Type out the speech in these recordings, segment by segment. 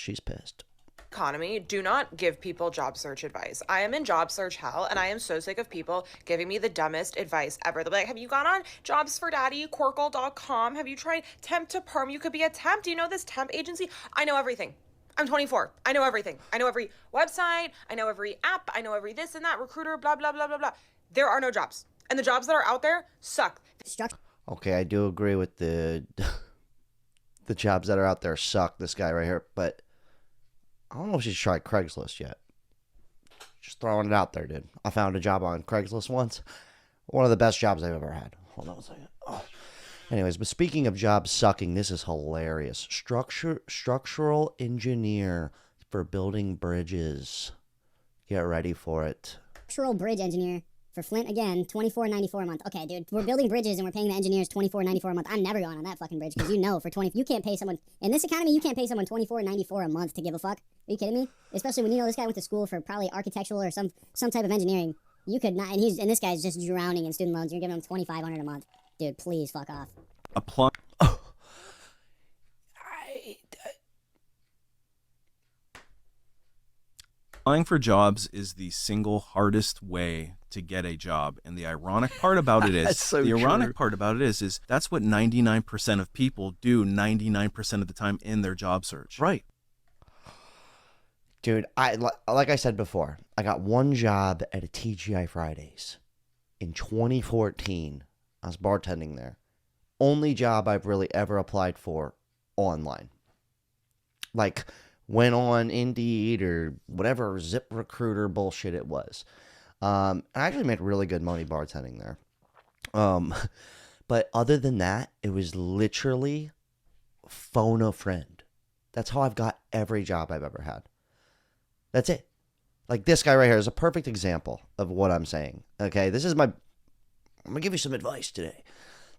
she's pissed. Economy, do not give people job search advice. I am in job search hell, and I am so sick of people giving me the dumbest advice ever. They'll be like, have you gone on Jobs for Daddy, Quarkle.com? Have you tried temp to perm? You could be a temp. Do you know this temp agency? I know everything. I'm 24. I know everything. I know every website. I know every app. I know every this and that, recruiter, blah, blah, blah, blah, blah. There are no jobs. And the jobs that are out there suck. Okay, I do agree with the jobs that are out there suck, this guy right here, but I don't know if she's tried Craigslist yet. Just throwing it out there, dude. I found a job on Craigslist once. One of the best jobs I've ever had. Hold on a second. Oh. Anyways, but speaking of jobs sucking, this is hilarious. Structural engineer for building bridges. Get ready for it. Structural bridge engineer for Flint, again, $24.94 a month. Okay, dude, we're building bridges and we're paying the engineers $24.94 a month. I'm never going on that fucking bridge because you can't pay someone, in this economy, you can't pay someone $24.94 a month to give a fuck. Are you kidding me? Especially when you know this guy went to school for probably architectural or some type of engineering. You could not, and this guy's just drowning in student loans. You're giving him $2,500 a month. Dude, please fuck off. Applying for jobs is the single hardest way to get a job. And the ironic part about it is, part about it is that's what 99% of people do 99% of the time in their job search. Right. Dude, like I said before, I got one job at a TGI Fridays in 2014. I was bartending there. Only job I've really ever applied for online. Like, went on Indeed or whatever ZipRecruiter bullshit it was. I actually made really good money bartending there. But other than that, it was literally phone a friend. That's how I've got every job I've ever had. That's it. Like this guy right here is a perfect example of what I'm saying. Okay, I'm going to give you some advice today.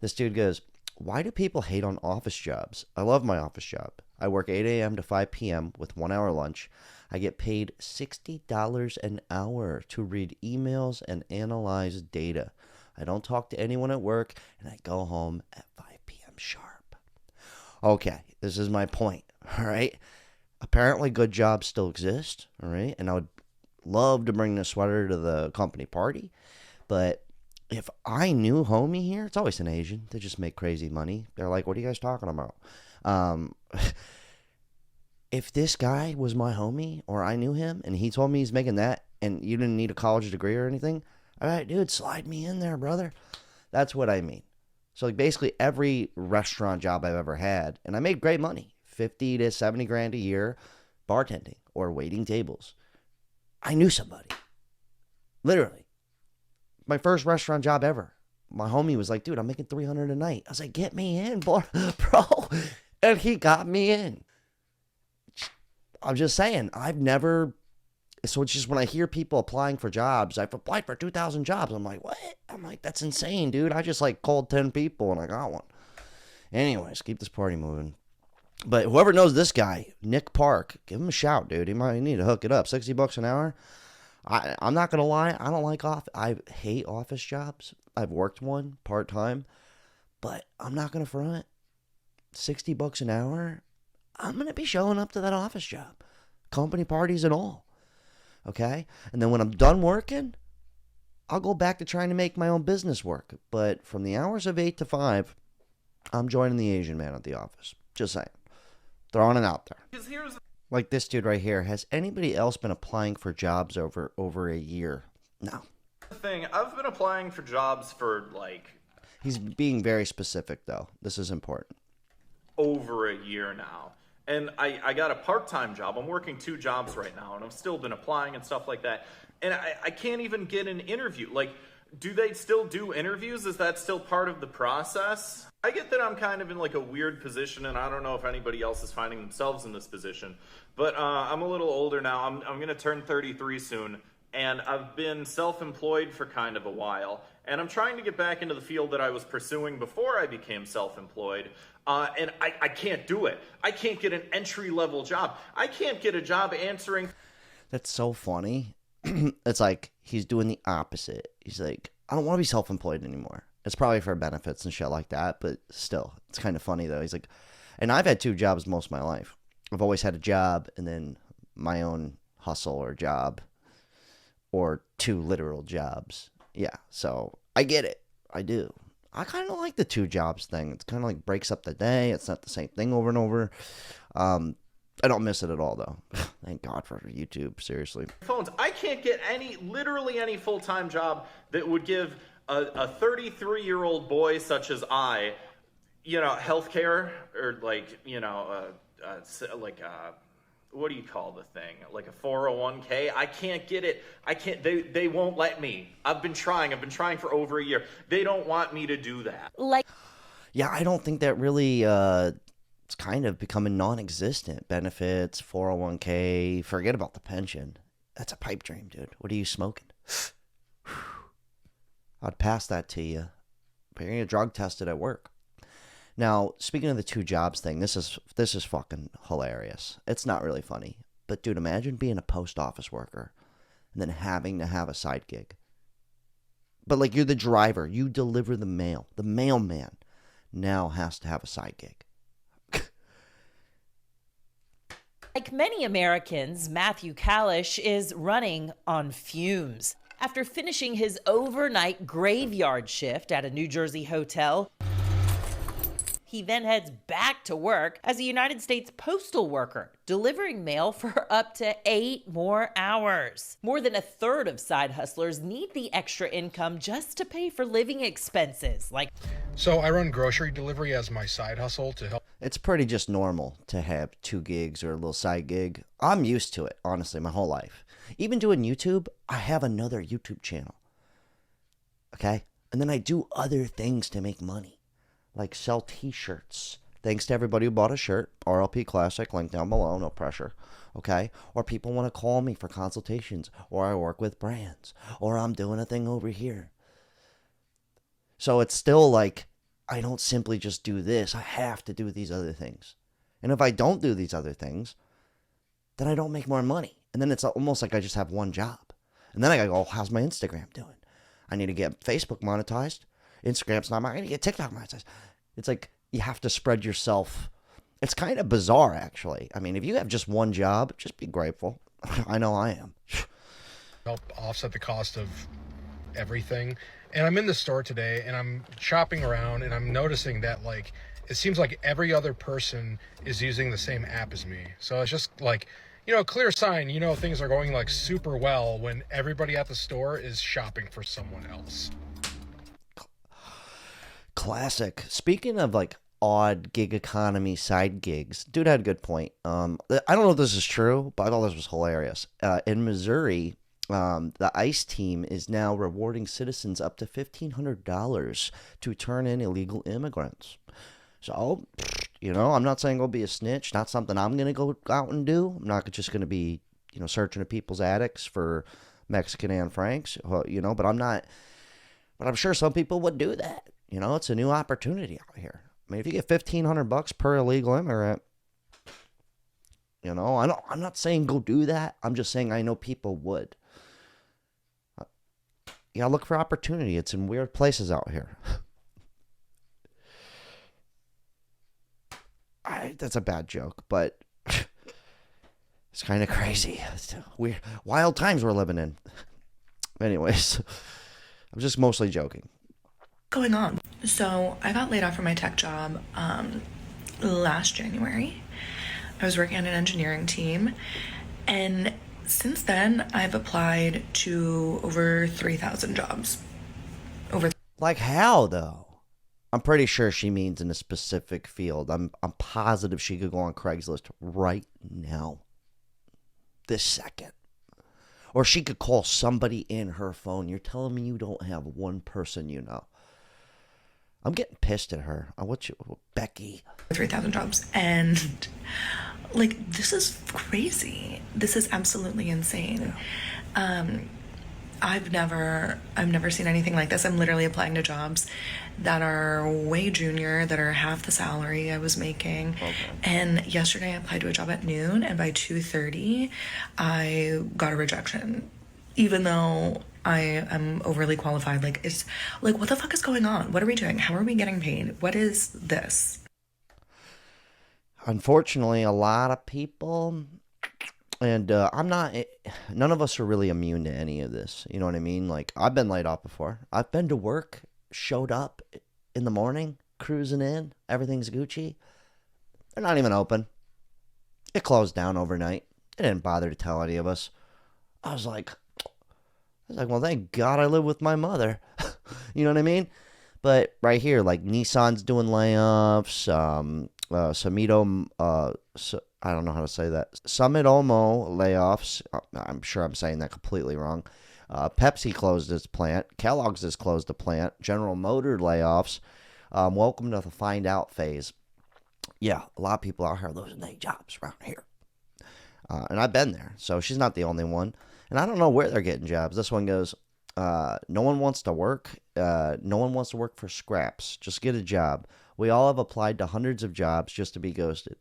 This dude goes, why do people hate on office jobs? I love my office job. I work 8 a.m. to 5 p.m. with 1 hour lunch. I get paid $60 an hour to read emails and analyze data. I don't talk to anyone at work, and I go home at 5 p.m. sharp. Okay, this is my point, all right? Apparently good jobs still exist, all right? And I would love to bring this sweater to the company party, but if I knew homie here, it's always an Asian. They just make crazy money. They're like, what are you guys talking about? If this guy was my homie or I knew him and he told me he's making that and you didn't need a college degree or anything, all right, dude, slide me in there, brother. That's what I mean. So like basically every restaurant job I've ever had, and I made great money, 50 to 70 grand a year bartending or waiting tables. I knew somebody. Literally. My first restaurant job ever. My homie was like, dude, I'm making $300 a night. I was like, get me in, bro. And he got me in. I'm just saying, so it's just when I hear people applying for jobs, I've applied for 2,000 jobs. I'm like, what? I'm like, that's insane, dude. I just like called 10 people and I got one. Anyways, keep this party moving. But whoever knows this guy, Nick Park, give him a shout, dude. He might need to hook it up. $60 an hour. I'm not going to lie. I don't like I hate office jobs. I've worked one part-time, but I'm not going to front. $60 an hour. I'm going to be showing up to that office job. Company parties and all. Okay? And then when I'm done working, I'll go back to trying to make my own business work. But from the hours of 8 to 5, I'm joining the Asian man at the office. Just saying. Throwing it out there. Like this dude right here. Has anybody else been applying for jobs over a year? No. I've been applying for jobs for He's being very specific though. This is important. Over a year now. And I got a part-time job. I'm working 2 jobs right now, and I've still been applying and stuff like that. And I can't even get an interview. Like, do they still do interviews? Is that still part of the process? I get that I'm kind of in like a weird position, and I don't know if anybody else is finding themselves in this position. But I'm a little older now. I'm going to turn 33 soon, and I've been self-employed for kind of a while. And I'm trying to get back into the field that I was pursuing before I became self-employed. And I can't do it. I can't get an entry-level job. I can't get a job answering. That's so funny. It's like he's doing the opposite. He's like, I don't want to be self-employed anymore. It's probably for benefits and shit like that, but still, it's kind of funny though. He's like, and I've had 2 jobs most of my life. I've always had a job and then my own hustle or job, or 2 literal jobs. Yeah, so I get it. I do. I kind of like the 2 jobs thing. It's kind of like breaks up the day. It's not the same thing over and over. I don't miss it at all, though. Thank God for YouTube, seriously. Phones. I can't get literally any full-time job that would give a 33-year-old boy such as I, healthcare, or what do you call the thing? Like a 401k? I can't get it. They won't let me. I've been trying for over a year. They don't want me to do that. Yeah, I don't think that really, it's kind of becoming non-existent. Benefits, 401k, forget about the pension. That's a pipe dream, dude. What are you smoking? I'd pass that to you. But you're going to get drug tested at work. Now, speaking of the 2 jobs thing, this is fucking hilarious. It's not really funny. But, dude, imagine being a post office worker and then having to have a side gig. But, like, you're the driver. You deliver the mail. The mailman now has to have a side gig. Like many Americans, Matthew Kalish is running on fumes. After finishing his overnight graveyard shift at a New Jersey hotel, he then heads back to work as a United States postal worker, delivering mail for up to 8 more hours. More than a third of side hustlers need the extra income just to pay for living expenses, So I run grocery delivery as my side hustle to help. It's pretty just normal to have 2 gigs or a little side gig. I'm used to it, honestly, my whole life. Even doing YouTube, I have another YouTube channel. Okay? And then I do other things to make money, like sell t-shirts. Thanks to everybody who bought a shirt. RLP Classic, link down below, no pressure. Okay? Or people want to call me for consultations, or I work with brands, or I'm doing a thing over here. So it's still like, I don't simply just do this. I have to do these other things. And if I don't do these other things, then I don't make more money. And then it's almost like I just have one job. And then I gotta go, how's my Instagram doing? I need to get Facebook monetized. Instagram's not mine. I need to get TikTok monetized. It's like you have to spread yourself. It's kind of bizarre, actually. I mean, if you have just one job, just be grateful. I know I am. Help offset the cost of everything. And I'm in the store today and I'm shopping around and I'm noticing that it seems like every other person is using the same app as me. So it's just a clear sign, things are going super well when everybody at the store is shopping for someone else. Classic. Speaking of odd gig economy side gigs, dude had a good point. I don't know if this is true, but I thought this was hilarious. In Missouri, the ICE team is now rewarding citizens up to $1,500 to turn in illegal immigrants. So, I'm not saying go be a snitch. Not something I'm going to go out and do. I'm not just going to be, searching at people's attics for Mexican Anne Franks, but I'm not. But I'm sure some people would do that. It's a new opportunity out here. I mean, if you get $1,500 per illegal immigrant, I'm not saying go do that. I'm just saying I know people would. You gotta look for opportunity. It's in weird places out here. That's a bad joke, but it's kind of crazy. It's weird, wild times we're living in. Anyways, I'm just mostly joking. Going on. So I got laid off from my tech job last January. I was working on an engineering team, and since then I've applied to over 3,000 jobs. Like how though? I'm pretty sure she means in a specific field. I'm positive she could go on Craigslist right now, this second. Or she could call somebody in her phone. You're telling me you don't have one person you know? I'm getting pissed at her. Becky? 3,000 jobs. And this is crazy. This is absolutely insane. Yeah. I've never seen anything like this. I'm literally applying to jobs that are way junior, that are half the salary I was making. Okay. And yesterday I applied to a job at noon, and by 2:30 I got a rejection, even though I am overly qualified. It's what the fuck is going on? What are we doing? How are we getting paid? What is this? unfortunately, a lot of people, and none of us are really immune to any of this. You know what I mean? Like, I've been laid off before. I've been to work, showed up in the morning, cruising in, everything's Gucci. They're not even open. It closed down overnight. It didn't bother to tell any of us. I was like, well, thank God I live with my mother. You know what I mean? But right here, like Nissan's doing layoffs. Sumitomo, I don't know how to say that. Sumitomo layoffs. I'm sure I'm saying that completely wrong. Pepsi closed its plant. Kellogg's has closed the plant. General Motor layoffs. Welcome to the find out phase. Yeah, a lot of people out here losing their jobs around here. And I've been there, so she's not the only one. And I don't know where they're getting jobs. This one goes, no one wants to work. No one wants to work for scraps. Just get a job. We all have applied to hundreds of jobs just to be ghosted.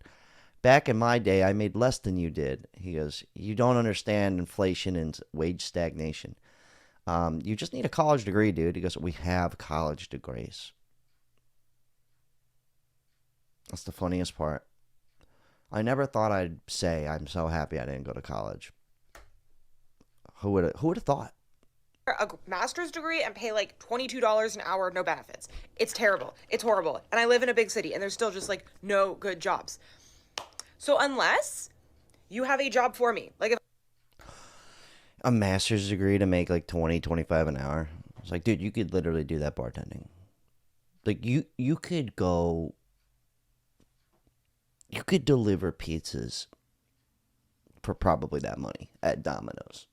Back in my day, I made less than you did. He goes, you don't understand inflation and wage stagnation. You just need a college degree, dude. He goes, we have college degrees. That's the funniest part. I never thought I'd say I'm so happy I didn't go to college. Who would have thought? A master's degree and pay like $22 an hour, no benefits. It's terrible. It's horrible. And I live in a big city and there's still just like no good jobs. So unless you have a job for me, like if a master's degree to make like 20, 25 an hour. It's like, dude, you could literally do that bartending. Like you could deliver pizzas for probably that money at Domino's.